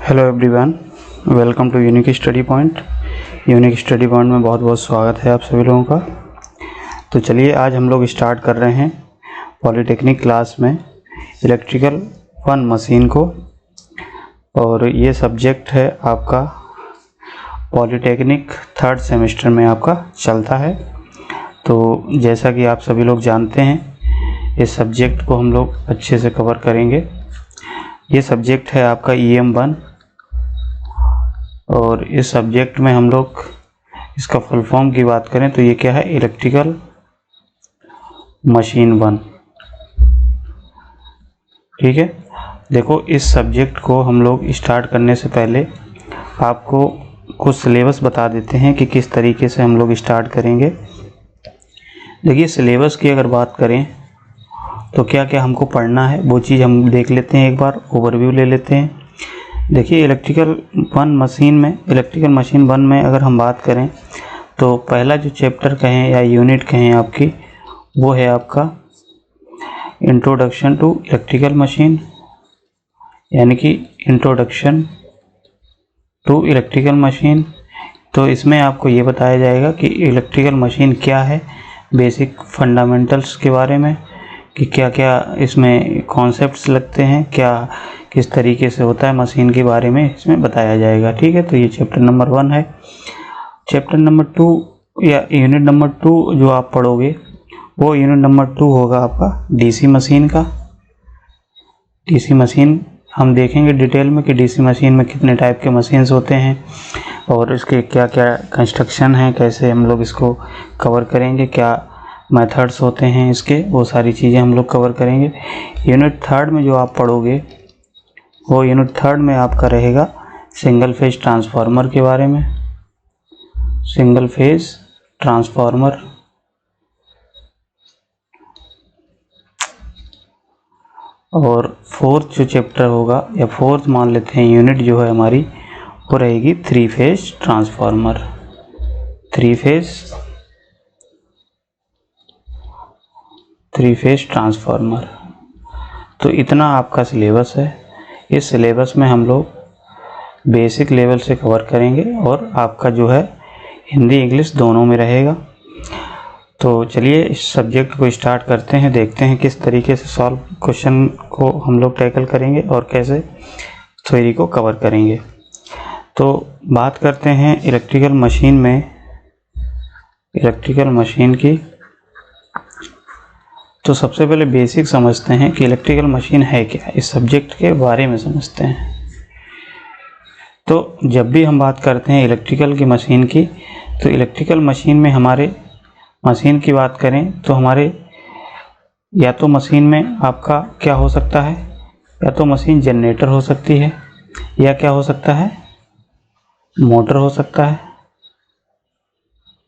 Hello everyone, welcome to unique study point. Unique study point में बहुत बहुत स्वागत है आप सभी लोगों का। तो चलिए आज हम लोग स्टार्ट कर रहे हैं पॉलीटेक्निक क्लास में इलेक्ट्रिकल वन मशीन को, और ये सब्जेक्ट है आपका पॉलीटेक्निक थर्ड सेमेस्टर में आपका चलता है। तो जैसा कि आप सभी लोग जानते हैं, इस सब्जेक्ट को हम लोग अच्छे से कवर करेंगे। ये सब्जेक्ट है आपका EM1, और इस सब्जेक्ट में हम लोग इसका फुल फॉर्म की बात करें तो ये क्या है, इलेक्ट्रिकल मशीन 1। ठीक है, देखो इस सब्जेक्ट को हम लोग स्टार्ट करने से पहले आपको कुछ सिलेबस बता देते हैं कि किस तरीके से हम लोग स्टार्ट करेंगे। देखिए सिलेबस की अगर बात करें तो क्या क्या हमको पढ़ना है वो चीज़ हम देख लेते हैं, एक बार ओवरव्यू ले लेते हैं। देखिए इलेक्ट्रिकल मशीन 1 में अगर हम बात करें तो पहला जो चैप्टर कहें या यूनिट कहें आपकी, वो है आपका इंट्रोडक्शन टू इलेक्ट्रिकल मशीन, यानी कि इंट्रोडक्शन टू इलेक्ट्रिकल मशीन। तो इसमें आपको ये बताया जाएगा कि इलेक्ट्रिकल मशीन क्या है, बेसिक फंडामेंटल्स के बारे में कि क्या क्या इसमें कॉन्सेप्ट्स लगते हैं, क्या किस तरीके से होता है मशीन के बारे में इसमें बताया जाएगा। ठीक है, तो ये चैप्टर नंबर 1 है। चैप्टर नंबर 2 या यूनिट नंबर 2 जो आप पढ़ोगे वो यूनिट नंबर 2 होगा आपका DC मशीन का। DC मशीन हम देखेंगे डिटेल में कि DC मशीन में कितने टाइप के मशीन्स होते हैं और इसके क्या क्या कंस्ट्रक्शन है, कैसे हम लोग इसको कवर करेंगे, क्या मेथड्स होते हैं इसके, वो सारी चीज़ें हम लोग कवर करेंगे। यूनिट 3 में जो आप पढ़ोगे वो यूनिट 3 में आपका रहेगा सिंगल फेज ट्रांसफार्मर के बारे में, सिंगल फेज ट्रांसफार्मर। और फोर्थ जो चैप्टर होगा या फोर्थ मान लेते हैं यूनिट जो है हमारी, वो रहेगी 3 फेज ट्रांसफार्मर, 3 फेज ट्रांसफार्मर। तो इतना आपका सिलेबस है। इस सिलेबस में हम लोग बेसिक लेवल से कवर करेंगे और आपका जो है हिंदी इंग्लिश दोनों में रहेगा। तो चलिए इस सब्जेक्ट को स्टार्ट करते हैं, देखते हैं किस तरीके से सॉल्व क्वेश्चन को हम लोग टैकल करेंगे और कैसे थ्योरी को कवर करेंगे। तो बात करते हैं इलेक्ट्रिकल मशीन में, इलेक्ट्रिकल मशीन की। तो सबसे पहले बेसिक समझते हैं कि इलेक्ट्रिकल मशीन है क्या, इस सब्जेक्ट के बारे में समझते हैं। तो जब भी हम बात करते हैं इलेक्ट्रिकल की मशीन की, तो इलेक्ट्रिकल मशीन में हमारे मशीन की बात करें तो हमारे या तो मशीन में आपका क्या हो सकता है, या तो मशीन जनरेटर हो सकती है, या क्या हो सकता है, मोटर हो सकता है,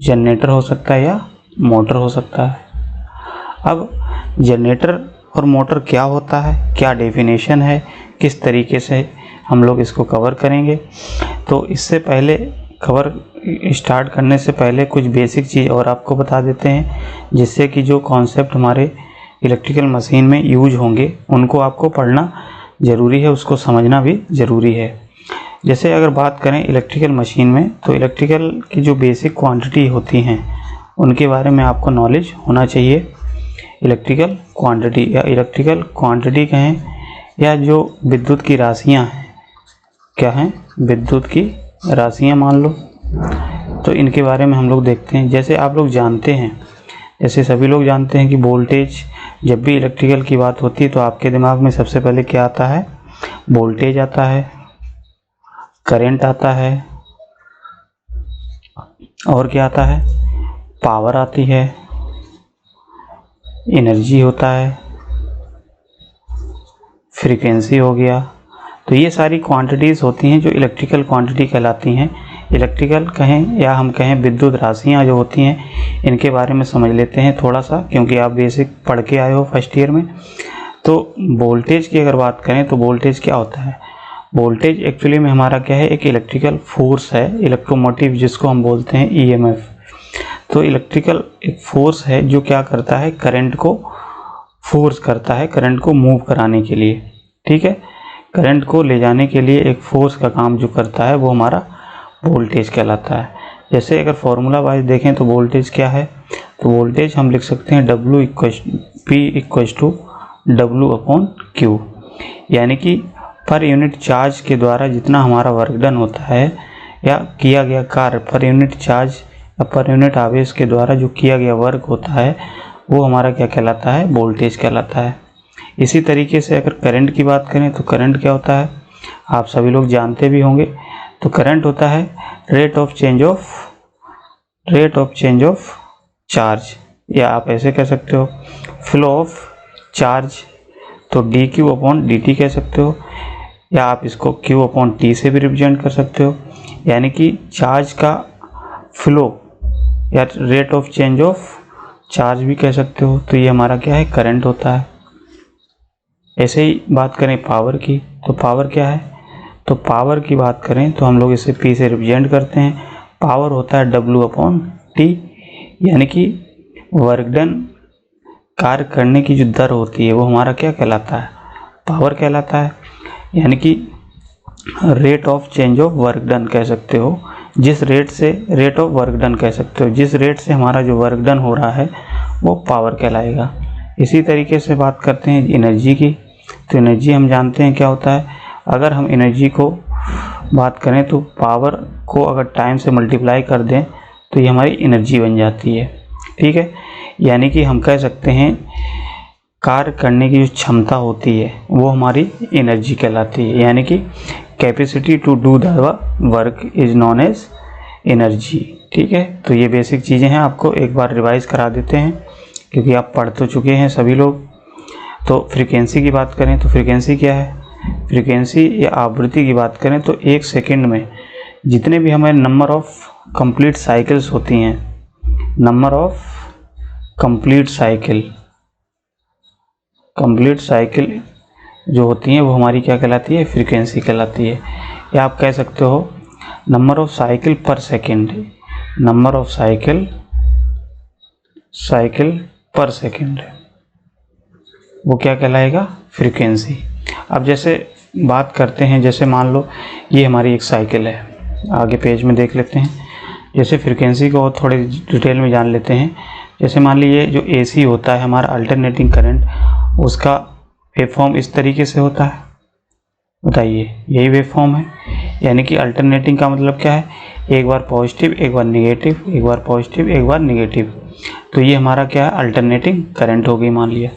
जनरेटर हो सकता है या मोटर हो सकता है। अब जनरेटर और मोटर क्या होता है, क्या डेफिनेशन है, किस तरीके से हम लोग इसको कवर करेंगे। तो इससे पहले कवर स्टार्ट करने से पहले कुछ बेसिक चीज़ और आपको बता देते हैं, जिससे कि जो कॉन्सेप्ट हमारे इलेक्ट्रिकल मशीन में यूज होंगे उनको आपको पढ़ना ज़रूरी है, उसको समझना भी ज़रूरी है। जैसे अगर बात करें इलेक्ट्रिकल मशीन में, तो इलेक्ट्रिकल की जो बेसिक क्वांटिटी होती हैं उनके बारे में आपको नॉलेज होना चाहिए। इलेक्ट्रिकल क्वांटिटी या इलेक्ट्रिकल क्वांटिटी कहें, या जो विद्युत की राशियां हैं, क्या हैं, विद्युत की राशियां मान लो, तो इनके बारे में हम लोग देखते हैं। जैसे आप लोग जानते हैं, जैसे सभी लोग जानते हैं कि वोल्टेज, जब भी इलेक्ट्रिकल की बात होती है तो आपके दिमाग में सबसे पहले क्या आता है, वोल्टेज आता है, करंट आता है, और क्या आता है, पावर आती है, एनर्जी होता है, फ्रीक्वेंसी हो गया। तो ये सारी क्वांटिटीज़ होती हैं जो इलेक्ट्रिकल क्वांटिटी कहलाती हैं। इलेक्ट्रिकल कहें या हम कहें विद्युत राशियाँ जो होती हैं, इनके बारे में समझ लेते हैं थोड़ा सा, क्योंकि आप बेसिक पढ़ के आए हो फर्स्ट ईयर में। तो वोल्टेज की अगर बात करें तो वोल्टेज क्या होता है, वोल्टेज एक्चुअली में हमारा क्या है, एक इलेक्ट्रिकल फोर्स है, इलेक्ट्रोमोटिव जिसको हम बोलते हैं EMF। तो इलेक्ट्रिकल एक फोर्स है जो क्या करता है, करंट को फोर्स करता है, करंट को मूव कराने के लिए। ठीक है, करंट को ले जाने के लिए एक फोर्स का काम जो करता है वो हमारा वोल्टेज कहलाता है। जैसे अगर फॉर्मूला वाइज देखें तो वोल्टेज क्या है, तो वोल्टेज हम लिख सकते हैं W=P/W/Q, यानी कि पर यूनिट चार्ज के द्वारा जितना हमारा वर्क डन होता है या किया गया कार्य पर यूनिट चार्ज या पर यूनिट आवेश के द्वारा जो किया गया वर्क होता है वो हमारा क्या कहलाता है, वोल्टेज कहलाता है। इसी तरीके से अगर करंट की बात करें तो करंट क्या होता है, आप सभी लोग जानते भी होंगे। तो करंट होता है rate of change of charge, या आप ऐसे कह सकते हो फ्लो ऑफ चार्ज, तो dQ/dt कह सकते हो, या आप इसको Q/T से भी रिप्रेजेंट कर सकते हो, यानी कि चार्ज का फ्लो या rate of change of charge भी कह सकते हो। तो ये हमारा क्या है, करंट होता है। ऐसे ही बात करें पावर की, तो पावर क्या है, तो पावर की बात करें तो हम लोग इसे P से रिप्रेजेंट करते हैं। पावर होता है W/T, यानी कि वर्क डन, कार्य करने की जो दर होती है वो हमारा क्या कहलाता है, पावर कहलाता है। यानी कि rate of change of work done कह सकते हो, जिस रेट से रेट ऑफ वर्क डन कह सकते हो, जिस रेट से हमारा जो वर्क डन हो रहा है वो पावर कहलाएगा। इसी तरीके से बात करते हैं एनर्जी की, तो एनर्जी हम जानते हैं क्या होता है। अगर हम एनर्जी को बात करें तो पावर को अगर टाइम से मल्टीप्लाई कर दें तो ये हमारी एनर्जी बन जाती है, ठीक है। यानी कि हम कह सकते हैं कार्य करने की जो क्षमता होती है वो हमारी एनर्जी कहलाती है, यानी कि capacity to do the work is known as energy, ठीक है। तो ये बेसिक चीज़ें हैं, आपको एक बार रिवाइज करा देते हैं क्योंकि आप पढ़ तो चुके हैं सभी लोग। तो फ्रीक्वेंसी की बात करें तो फ्रीक्वेंसी क्या है, फ्रीक्वेंसी या आवृत्ति की बात करें तो एक सेकंड में जितने भी हमारे नंबर ऑफ कंप्लीट साइकिल्स होती हैं, नंबर ऑफ कंप्लीट साइकिल जो होती हैं वो हमारी क्या कहलाती है, फ्रीक्वेंसी कहलाती है। या आप कह सकते हो नंबर ऑफ साइकिल पर सेकंड, नंबर ऑफ साइकिल पर सेकंड वो क्या कहलाएगा, फ्रीक्वेंसी। अब जैसे बात करते हैं, जैसे मान लो ये हमारी एक साइकिल है, आगे पेज में देख लेते हैं। जैसे फ्रीक्वेंसी को थोड़े डिटेल में जान लेते हैं। जैसे मान लीजिए जो AC होता है हमारा अल्टरनेटिंग करंट, उसका वेव फॉर्म इस तरीके से होता है, बताइए यही वेव फॉर्म है। यानी कि अल्टरनेटिंग का मतलब क्या है, एक बार पॉजिटिव एक बार निगेटिव, एक बार पॉजिटिव एक बार निगेटिव, तो ये हमारा क्या है, अल्टरनेटिंग करंट होगी मान लिया।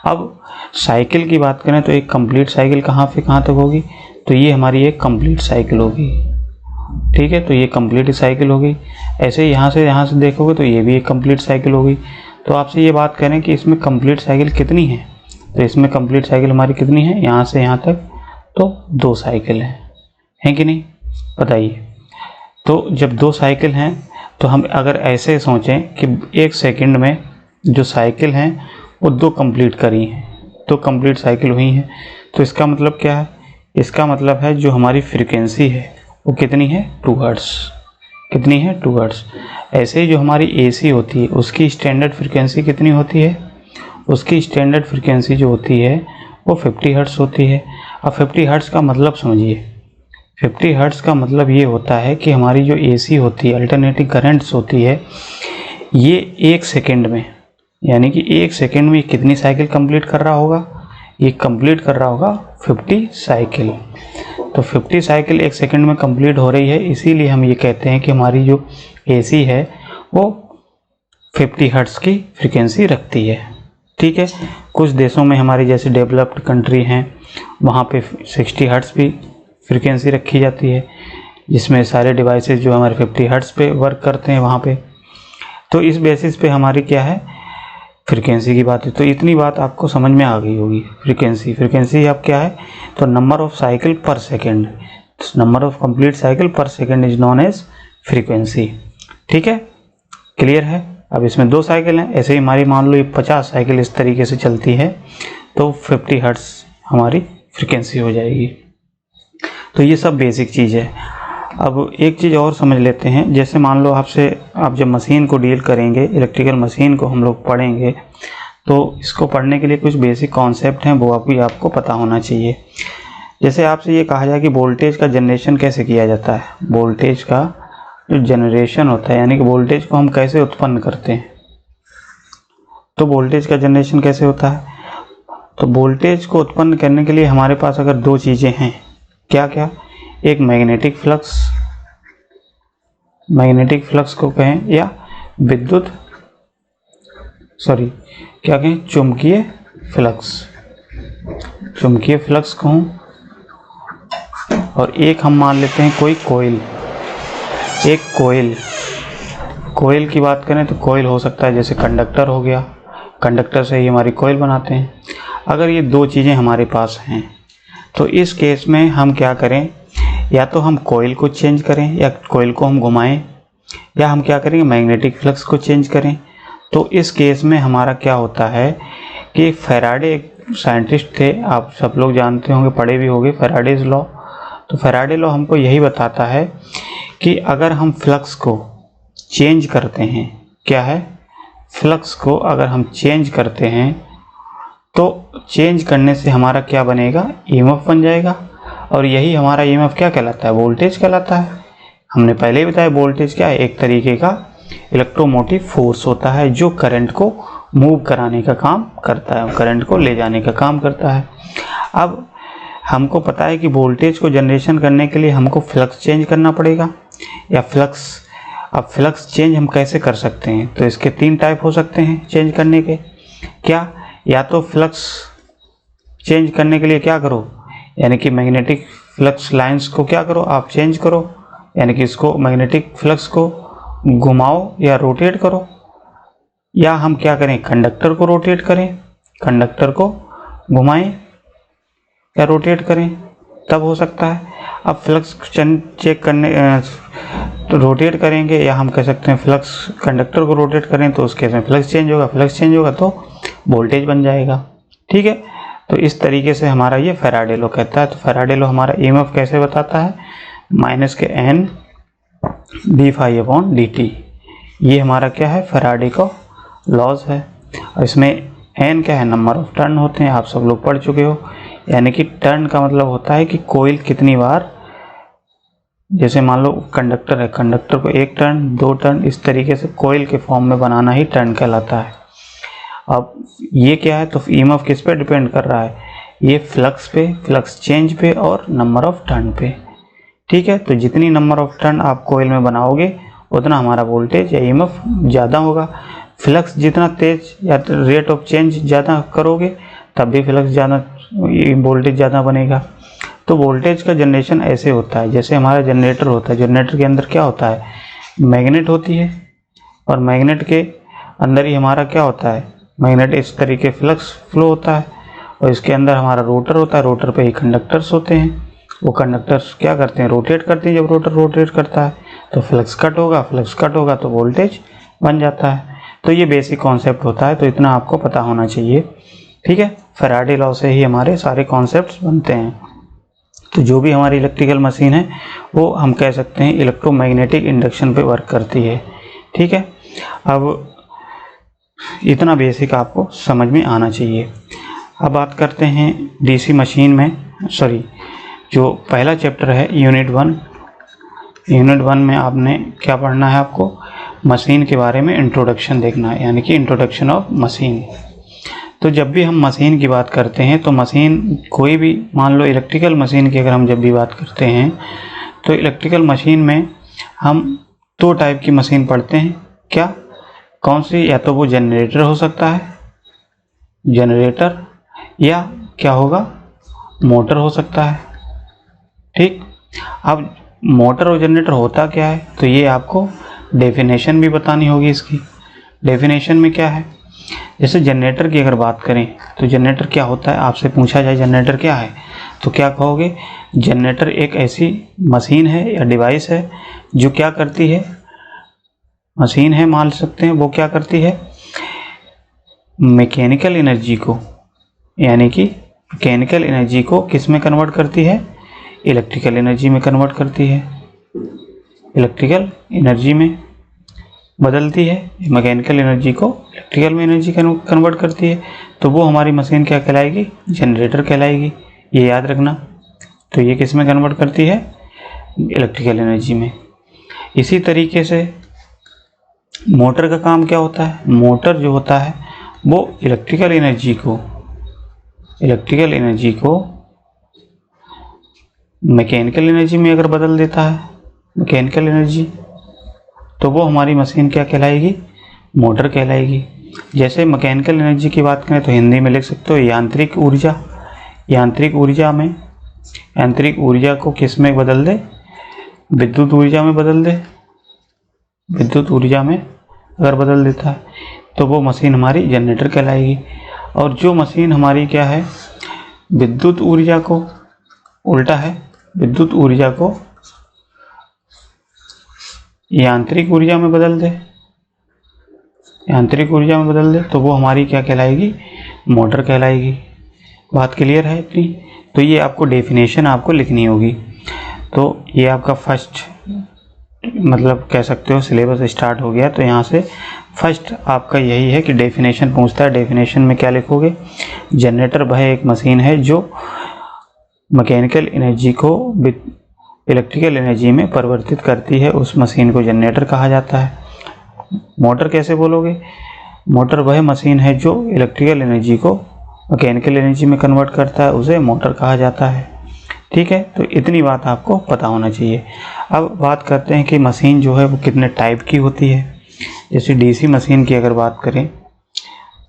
अब साइकिल की बात करें तो एक कंप्लीट साइकिल कहाँ से कहाँ तक होगी, तो ये हमारी एक कंप्लीट साइकिल होगी, ठीक है। तो ये कंप्लीट साइकिल होगी। ऐसे यहाँ से देखोगे तो ये भी एक कंप्लीट साइकिल होगी। तो आपसे ये बात करें कि इसमें कंप्लीट साइकिल कितनी है, तो इसमें कंप्लीट साइकिल हमारी कितनी है, यहाँ से यहाँ तक तो 2 साइकिल हैं कि नहीं, बताइए। तो जब 2 साइकिल हैं तो हम अगर ऐसे सोचें कि एक सेकंड में जो साइकिल हैं वो 2 कंप्लीट करी हैं, 2 कंप्लीट साइकिल हुई हैं, तो इसका मतलब क्या है, इसका मतलब है जो हमारी फ्रीक्वेंसी है वो कितनी है, 2 हर्ट्ज़, कितनी है, 2 हर्ट्ज़। ऐसे ही जो हमारी AC होती है उसकी स्टैंडर्ड फ्रीक्वेंसी कितनी होती है, उसकी स्टैंडर्ड फ्रीक्वेंसी जो होती है वो 50 हर्ट्ज़ होती है। अब 50 हर्ट्ज़ का मतलब समझिए, 50 हर्ट्ज़ का मतलब ये होता है कि हमारी जो AC होती है, अल्टरनेटिंग करंट्स होती है, ये एक सेकेंड में, यानी कि एक सेकेंड में कितनी साइकिल कंप्लीट कर रहा होगा, ये कंप्लीट कर रहा होगा 50 साइकिल। तो 50 साइकिल एक सेकेंड में कंप्लीट हो रही है, इसीलिए हम ये कहते हैं कि हमारी जो AC है वो 50 हर्ट्ज़ की फ्रीक्वेंसी रखती है, ठीक है। कुछ देशों में हमारी जैसे डेवलप्ड कंट्री हैं वहाँ पे 60 हर्ट्ज़ भी फ्रीक्वेंसी रखी जाती है, जिसमें सारे डिवाइसेस जो हमारे 50 हर्ट्ज़ पे वर्क करते हैं वहाँ पे। तो इस बेसिस पे हमारी क्या है, फ्रीक्वेंसी की बात है। तो इतनी बात आपको समझ में आ गई होगी। फ्रीक्वेंसी अब क्या है, तो number of cycle per second, number of complete cycle per second is known as frequency, ठीक है, क्लियर है। अब इसमें 2 साइकिल हैं, ऐसे ही हमारी मान लो ये 50 साइकिल इस तरीके से चलती है तो 50 हर्ट्ज़ हमारी फ्रीक्वेंसी हो जाएगी। तो ये सब बेसिक चीज़ है। अब एक चीज़ और समझ लेते हैं, जैसे मान लो आप जब मशीन को डील करेंगे, इलेक्ट्रिकल मशीन को हम लोग पढ़ेंगे, तो इसको पढ़ने के लिए कुछ बेसिक कॉन्सेप्ट हैं वो आपको पता होना चाहिए। जैसे आपसे ये कहा जाए कि वोल्टेज का जनरेशन कैसे किया जाता है, वोल्टेज का जो जनरेशन होता है यानी कि वोल्टेज को हम कैसे उत्पन्न करते हैं, तो वोल्टेज का जनरेशन कैसे होता है। तो वोल्टेज को उत्पन्न करने के लिए हमारे पास अगर दो चीज़ें हैं, क्या क्या, एक मैग्नेटिक फ्लक्स को कहें या क्या कहें, चुंबकीय फ्लक्स कहूँ, और एक हम मान लेते हैं कोई कोयल की बात करें तो कोयल हो सकता है जैसे कंडक्टर हो गया, कंडक्टर से ही हमारी कोयल बनाते हैं। अगर ये दो चीज़ें हमारे पास हैं तो इस केस में हम क्या करें, या तो हम कोयल को चेंज करें या कोयल को हम घुमाएं, या हम क्या करेंगे मैग्नेटिक फ्लक्स को चेंज करें। तो इस केस में हमारा क्या होता है कि फैराडे एक साइंटिस्ट थे, आप सब लोग जानते होंगे, पढ़े भी होंगे, फैराडेज लॉ। तो फैराडे लॉ हमको यही बताता है कि अगर हम फ्लक्स को चेंज करते हैं, क्या है, फ्लक्स को अगर हम चेंज करते हैं तो चेंज करने से हमारा क्या बनेगा, ईएमएफ बन जाएगा, और यही हमारा ईएमएफ क्या कहलाता है, वोल्टेज कहलाता है। हमने पहले ही बताया वोल्टेज क्या है, एक तरीके का इलेक्ट्रोमोटिव फोर्स होता है जो करंट को मूव कराने का काम करता है, करंट को ले जाने का काम करता है। अब हमको पता है कि वोल्टेज को जनरेशन करने के लिए हमको फ्लक्स चेंज करना पड़ेगा, या अब फ्लक्स चेंज हम कैसे कर सकते हैं, तो इसके तीन टाइप हो सकते हैं चेंज करने के। क्या, या तो फ्लक्स चेंज करने के लिए क्या करो, यानी कि मैग्नेटिक फ्लक्स लाइंस को क्या करो, आप चेंज करो, यानी कि इसको मैग्नेटिक फ्लक्स को घुमाओ या रोटेट करो, या हम क्या करें, कंडक्टर को रोटेट करें, कंडक्टर को घुमाएं या रोटेट करें, तब हो सकता है। अब फ्लक्स चेक करने तो रोटेट करेंगे, या हम कह सकते हैं फ्लक्स कंडक्टर को रोटेट करें तो उसके में फ्लक्स चेंज होगा तो वोल्टेज बन जाएगा। ठीक है, तो इस तरीके से हमारा ये फैराडे लॉ कहता है। तो फैराडे लॉ हमारा ईएमएफ कैसे बताता है, -n d∅dt, ये हमारा क्या है, फैराडे का लॉज है। और इसमें n क्या है, नंबर ऑफ टर्न होते हैं, आप सब लोग पढ़ चुके हो, यानी कि टर्न का मतलब होता है कि कोयल कितनी बार, जैसे मान लो कंडक्टर है, कंडक्टर को एक टर्न, दो टर्न, इस तरीके से कोयल के फॉर्म में बनाना ही टर्न कहलाता है। अब ये क्या है, तो ईएमएफ किस पे डिपेंड कर रहा है, ये फ्लक्स पे, फ्लक्स चेंज पे और नंबर ऑफ टर्न पे। ठीक है, तो जितनी नंबर ऑफ टर्न आप कोयल में बनाओगे उतना हमारा वोल्टेज या ईएमएफ ज़्यादा होगा। फ्लक्स जितना तेज या रेट ऑफ चेंज ज़्यादा करोगे तब भी फ्लक्स ज़्यादा, वोल्टेज ज़्यादा बनेगा। तो वोल्टेज का जनरेशन ऐसे होता है, जैसे हमारा जनरेटर होता है, जनरेटर के अंदर क्या होता है, मैग्नेट होती है, और मैग्नेट के अंदर ही हमारा क्या होता है, मैग्नेट इस तरीके फ्लक्स फ्लो होता है, और इसके अंदर हमारा रोटर होता है, रोटर पे ही कंडक्टर्स होते हैं, वो कंडक्टर्स क्या करते हैं, रोटेट करते हैं। जब रोटर रोटेट करता है तो फ्लक्स कट होगा तो वोल्टेज बन जाता है। तो ये बेसिक कॉन्सेप्ट होता है, तो इतना आपको पता होना चाहिए। ठीक है, फैराडे लॉ से ही हमारे सारे कॉन्सेप्ट्स बनते हैं। तो जो भी हमारी इलेक्ट्रिकल मशीन है वो हम कह सकते हैं इलेक्ट्रोमैग्नेटिक इंडक्शन पे वर्क करती है। ठीक है, अब इतना बेसिक आपको समझ में आना चाहिए। अब बात करते हैं डीसी मशीन में, जो पहला चैप्टर है यूनिट 1 में आपने क्या पढ़ना है, आपको मशीन के बारे में इंट्रोडक्शन देखना है, यानी कि इंट्रोडक्शन ऑफ मशीन। तो जब भी हम मशीन की बात करते हैं तो मशीन कोई भी, मान लो इलेक्ट्रिकल मशीन की अगर हम जब भी बात करते हैं तो इलेक्ट्रिकल मशीन में हम दो टाइप की मशीन पढ़ते हैं। क्या, कौन सी, या तो वो जनरेटर हो सकता है, जनरेटर, या क्या होगा, मोटर हो सकता है। ठीक, अब मोटर और जनरेटर होता क्या है, तो ये आपको डेफिनेशन भी बतानी होगी इसकी। डेफिनेशन में क्या है, जैसे जनरेटर की अगर बात करें तो जनरेटर क्या होता है, आपसे पूछा जाए जनरेटर क्या है तो क्या कहोगे, जनरेटर एक ऐसी मशीन है या डिवाइस है जो क्या करती है, मशीन है मान सकते हैं, वो क्या करती है, मैकेनिकल एनर्जी को, यानी कि मैकेनिकल एनर्जी को किस में कन्वर्ट करती है, इलेक्ट्रिकल एनर्जी में कन्वर्ट करती है, इलेक्ट्रिकल एनर्जी में बदलती है, मैकेनिकल एनर्जी को इलेक्ट्रिकल में एनर्जी कन्वर्ट करती है। तो वो हमारी मशीन क्या कहलाएगी, जनरेटर कहलाएगी, ये याद रखना। तो ये किस में कन्वर्ट करती है, इलेक्ट्रिकल एनर्जी में। इसी तरीके से मोटर का काम क्या होता है, मोटर जो होता है वो इलेक्ट्रिकल एनर्जी को मैकेनिकल एनर्जी में अगर बदल देता है, मैकेनिकल एनर्जी, तो वो हमारी मशीन क्या कहलाएगी, मोटर कहलाएगी। जैसे मैकेनिकल एनर्जी की बात करें तो हिंदी में लिख सकते हो यांत्रिक ऊर्जा। यांत्रिक ऊर्जा को किस में बदल दे, विद्युत ऊर्जा में बदल दे। विद्युत ऊर्जा में अगर बदल देता है तो वो मशीन हमारी जनरेटर कहलाएगी। और जो मशीन हमारी क्या है, विद्युत ऊर्जा को उल्टा है, विद्युत ऊर्जा को यांत्रिक ऊर्जा में बदल दे, तो वो हमारी क्या कहलाएगी, मोटर कहलाएगी। बात क्लियर है इतनी? तो ये आपको डेफिनेशन आपको लिखनी होगी। तो ये आपका फर्स्ट मतलब कह सकते हो सिलेबस स्टार्ट हो गया। तो यहाँ से फर्स्ट आपका यही है कि डेफिनेशन पूछता है। डेफिनेशन में क्या लिखोगे, जनरेटर वह एक मशीन है जो मैकेनिकल एनर्जी को इलेक्ट्रिकल एनर्जी में परिवर्तित करती है, उस मशीन को जनरेटर कहा जाता है। मोटर कैसे बोलोगे, मोटर वह मशीन है जो इलेक्ट्रिकल एनर्जी को मैकेनिकल एनर्जी में कन्वर्ट करता है, उसे मोटर कहा जाता है। ठीक है, तो इतनी बात आपको पता होना चाहिए। अब बात करते हैं कि मशीन जो है वो कितने टाइप की होती है। जैसे डीसी मशीन की अगर बात करें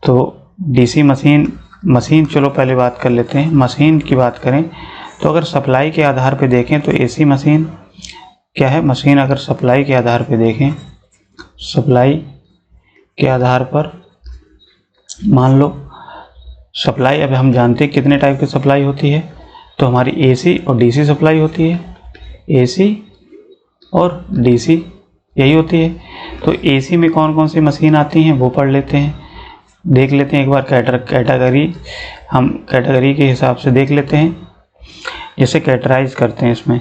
तो डीसी मशीन चलो पहले बात कर लेते हैं। मशीन की बात करें तो अगर सप्लाई के आधार पे देखें तो एसी मशीन क्या है, मशीन अगर सप्लाई के आधार पे देखें, सप्लाई के आधार पर मान लो सप्लाई, अब हम जानते हैं कितने टाइप की सप्लाई होती है, तो हमारी एसी और डीसी सप्लाई होती है, एसी और डीसी यही होती है। तो एसी में कौन कौन सी मशीन आती हैं वो पढ़ लेते हैं, देख लेते हैं एक बार कैटेगरी, हम कैटेगरी के हिसाब से देख लेते हैं, जैसे कैटेगराइज करते हैं इसमें।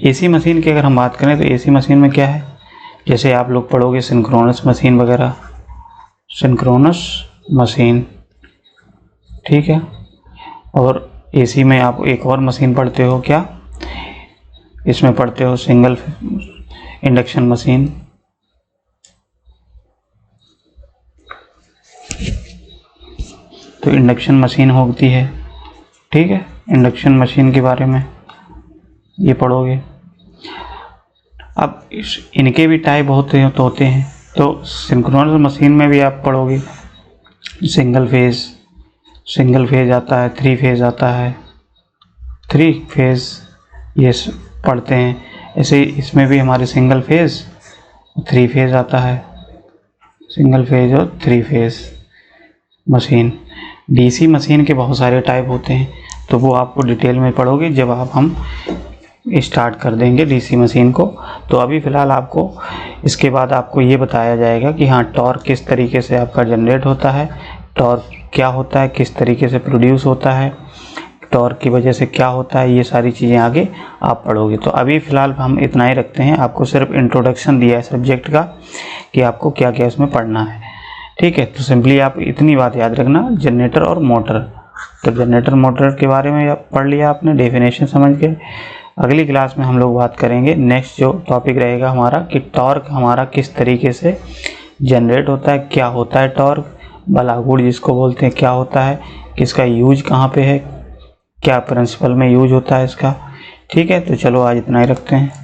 एसी मशीन की अगर हम बात करें तो एसी मशीन में क्या है, जैसे आप लोग पढ़ोगे सिंक्रोनस मशीन वगैरह, सिंक्रोनस मशीन, ठीक है। और एसी में आप एक और मशीन पढ़ते हो, क्या इसमें पढ़ते हो, सिंगल इंडक्शन मशीन। तो इंडक्शन मशीन होती है, ठीक है, इंडक्शन मशीन के बारे में ये पढ़ोगे। अब इनके भी टाइप होते हैं। तो सिंक्रोनस मशीन में भी आप पढ़ोगे सिंगल फेज आता है, 3 फेज आता है, 3 फेज ये पढ़ते हैं। ऐसे इसमें भी हमारे सिंगल फेज 3 फेज आता है, सिंगल फेज और 3 फेज मशीन। डीसी मशीन के बहुत सारे टाइप होते हैं, तो वो आपको डिटेल में पढ़ोगे जब हम स्टार्ट कर देंगे डीसी मशीन को। तो अभी फ़िलहाल आपको इसके बाद आपको ये बताया जाएगा कि हाँ टॉर्क किस तरीके से आपका जनरेट होता है, टॉर्क क्या होता है, किस तरीके से प्रोड्यूस होता है, टॉर्क की वजह से क्या होता है, ये सारी चीज़ें आगे आप पढ़ोगे। तो अभी फ़िलहाल हम इतना ही रखते हैं, आपको सिर्फ इंट्रोडक्शन दिया है सब्जेक्ट का कि आपको क्या क्या इसमें पढ़ना है, ठीक है। तो सिंपली आप इतनी बात याद रखना, जनरेटर और मोटर। तो जनरेटर मोटर के बारे में पढ़ लिया आपने, डेफिनेशन समझ के। अगली क्लास में हम लोग बात करेंगे, नेक्स्ट जो टॉपिक रहेगा हमारा कि टॉर्क हमारा किस तरीके से जनरेट होता है, क्या होता है टॉर्क, बलागुड़ जिसको बोलते हैं क्या होता है, किसका यूज कहाँ पे है, क्या प्रिंसिपल में यूज होता है इसका, ठीक है। तो चलो आज इतना ही रखते हैं।